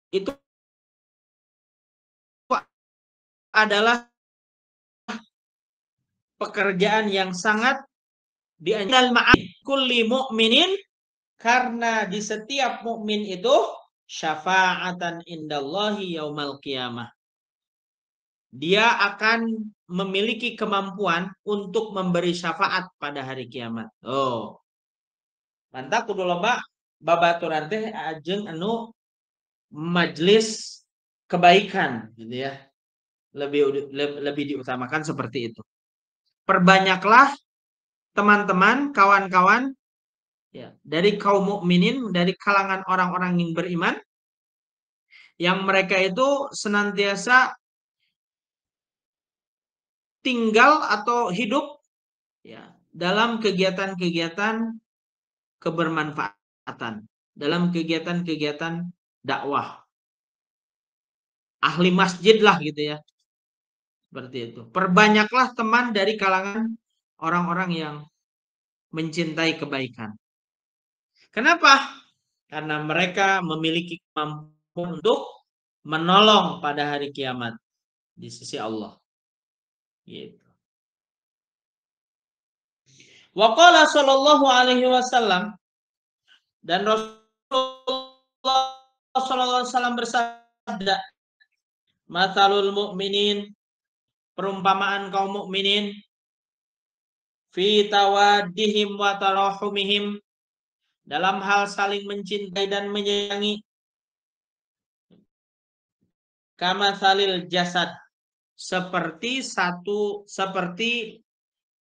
itu adalah pekerjaan yang sangat dianjurkan kulli mukminin, karena di setiap mukmin itu syafaatan indallahi yaumal qiyamah. Dia akan memiliki kemampuan untuk memberi syafaat pada hari kiamat. Oh, mantap kudu loba babaturan teh ajeng anu majelis kebaikan gitu ya. Lebih diutamakan seperti itu. Perbanyaklah teman-teman, kawan-kawan ya, dari kaum mukminin, dari kalangan orang-orang yang beriman, yang mereka itu senantiasa tinggal atau hidup ya dalam kegiatan-kegiatan kebermanfaatan, dalam kegiatan-kegiatan dakwah. Ahli masjid lah gitu ya. Seperti itu. Perbanyaklah teman dari kalangan orang-orang yang mencintai kebaikan. Kenapa? Karena mereka memiliki kemampuan untuk menolong pada hari kiamat di sisi Allah. Gitu. Wa qala sallallahu alaihi wasallam, dan Rasulullah sallallahu alaihi wasallam bersabda, "Matsalul mu'minin, perumpamaan kaum mukminin, fi tawaddihim wa tarahumihim, dalam hal saling mencintai dan menyayangi, kama salil jasad, seperti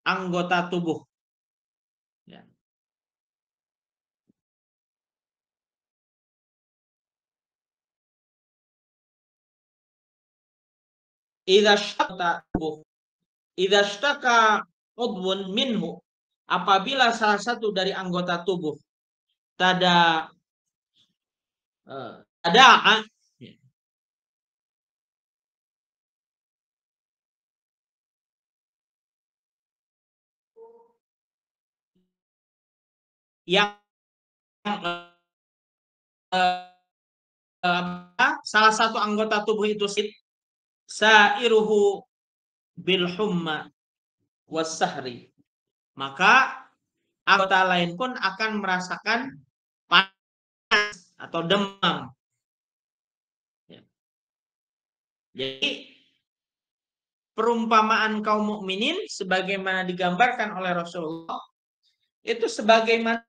anggota tubuh. Ya. Idza shtaka udwun minhu, apabila salah satu dari anggota tubuh tada ada yang salah satu anggota tubuh itu sairuhu bil humma was-sahri, maka anggota lain pun akan merasakan panas atau demam. Ya. Jadi perumpamaan kaum mukminin sebagaimana digambarkan oleh Rasulullah itu sebagaimana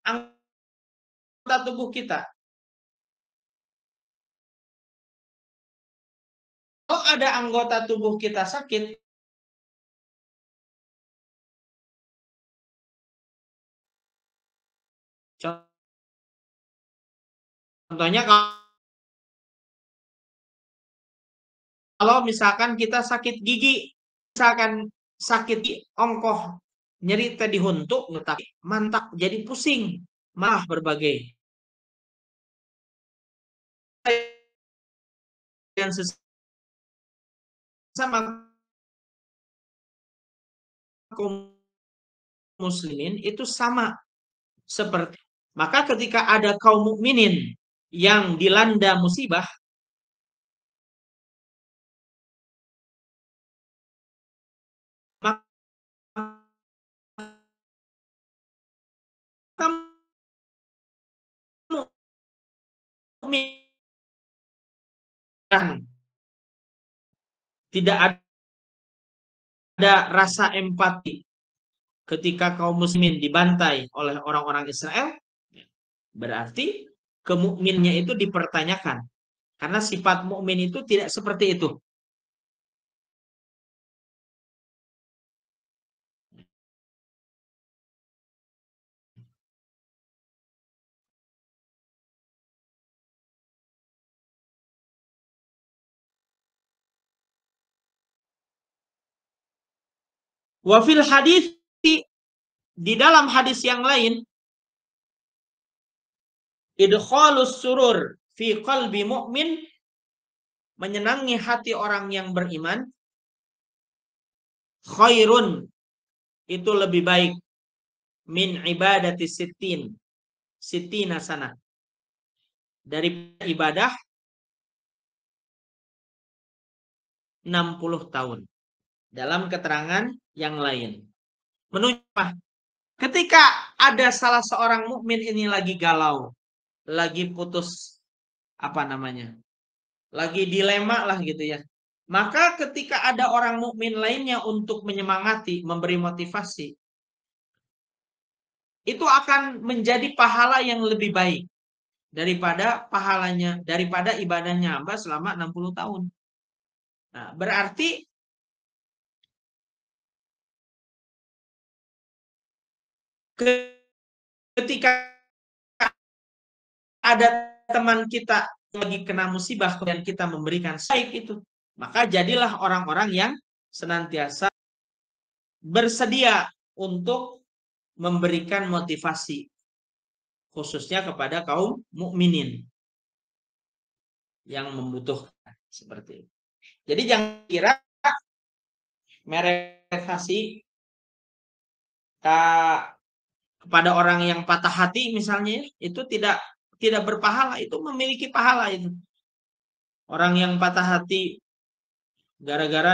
anggota tubuh kita. Kalau ada anggota tubuh kita sakit, contohnya kalau misalkan kita sakit gigi, misalkan sakit gigi, ongkoh, nyeri tadi huntuk, tapi mantak jadi pusing, malah berbagai yang sesama kaum muslimin itu sama seperti. Maka ketika ada kaum mukminin yang dilanda musibah, maka mukmin tidak ada rasa empati ketika kaum muslimin dibantai oleh orang-orang Israel, berarti kemukminnya itu dipertanyakan. Karena sifat mukmin itu tidak seperti itu. Wa fil hadis, di dalam hadis yang lain, idkhalus surur fi qalbi mu'min, menyenangi hati orang yang beriman, khairun, itu lebih baik, min ibadati sittina sana, dari ibadah 60 tahun. Dalam keterangan yang lain. Menunjukkan ketika ada salah seorang mukmin ini lagi galau, lagi putus lagi dilema lah gitu ya. Maka ketika ada orang mukmin lainnya untuk menyemangati, memberi motivasi, itu akan menjadi pahala yang lebih baik daripada ibadahnya hamba selama 60 tahun. Nah, berarti ketika ada teman kita lagi kena musibah kemudian kita memberikan baik itu, maka jadilah orang-orang yang senantiasa bersedia untuk memberikan motivasi khususnya kepada kaum mukminin yang membutuhkan seperti itu. Jadi jangan kira merealisasi kepada orang yang patah hati misalnya itu tidak berpahala, itu memiliki pahala itu. Orang yang patah hati gara-gara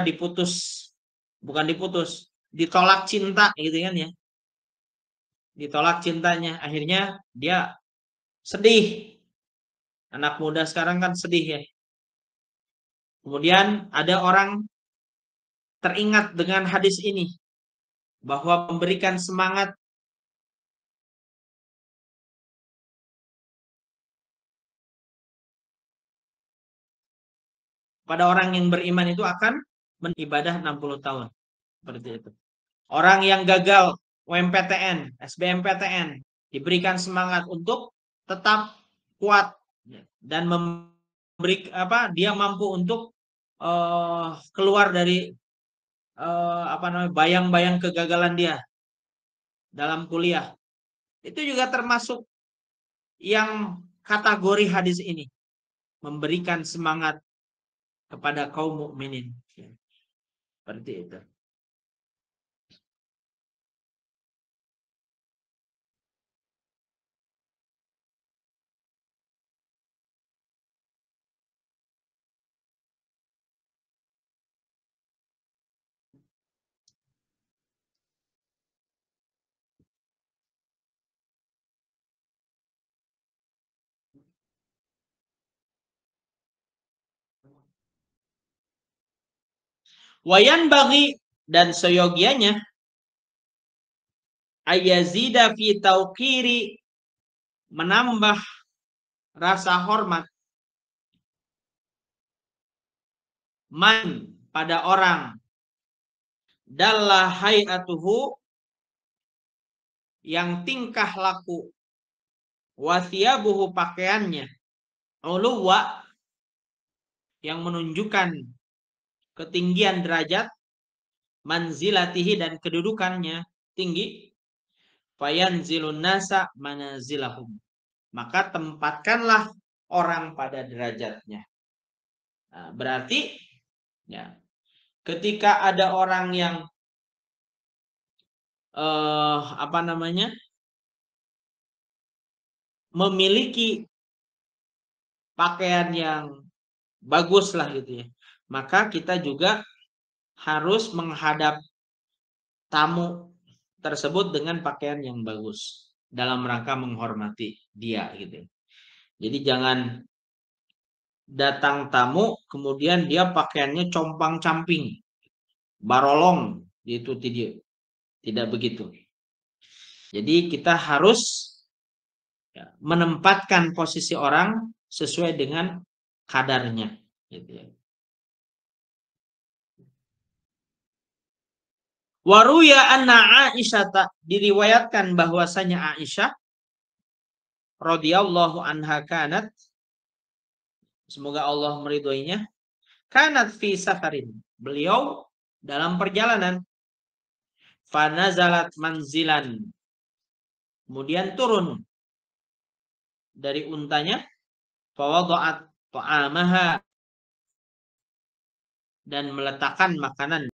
ditolak cinta gitu kan ya. Ditolak cintanya, akhirnya dia sedih. Anak muda sekarang kan sedih ya. Kemudian ada orang teringat dengan hadis ini bahwa memberikan semangat pada orang yang beriman itu akan beribadah 60 tahun. Seperti itu. Orang yang gagal UMPTN, SBMPTN diberikan semangat untuk tetap kuat dan dia mampu untuk keluar dari bayang-bayang kegagalan dia dalam kuliah. Itu juga termasuk yang kategori hadis ini, memberikan semangat kepada kaum mukminin. Seperti itu. Wayan bagi dan seyogianya ayazida fi tauqiri, menambah rasa hormat man pada orang dalla hayatuhu, yang tingkah laku, wathiyabuhu pakaiannya, uluwa, yang menunjukkan ketinggian derajat, manzilatihi dan kedudukannya tinggi, fayanzilun nasa manazilahum, maka tempatkanlah orang pada derajatnya. Nah, berarti ya, ketika ada orang yang memiliki pakaian yang bagus lah gitu ya, maka kita juga harus menghadap tamu tersebut dengan pakaian yang bagus dalam rangka menghormati dia gitu. Jadi jangan datang tamu kemudian dia pakaiannya compang-camping, barolong, itu tidak begitu. Jadi kita harus menempatkan posisi orang sesuai dengan kadarnya gitu ya. Waruya anna Aisyah, diriwayatkan bahwasanya Aisyah radhiyallahu anha kanat, semoga Allah meridhoinya, kanat fi safarin, beliau dalam perjalanan, fanazalat manzilan, kemudian turun dari untanya, fawada'at ta'amaha, dan meletakkan makanan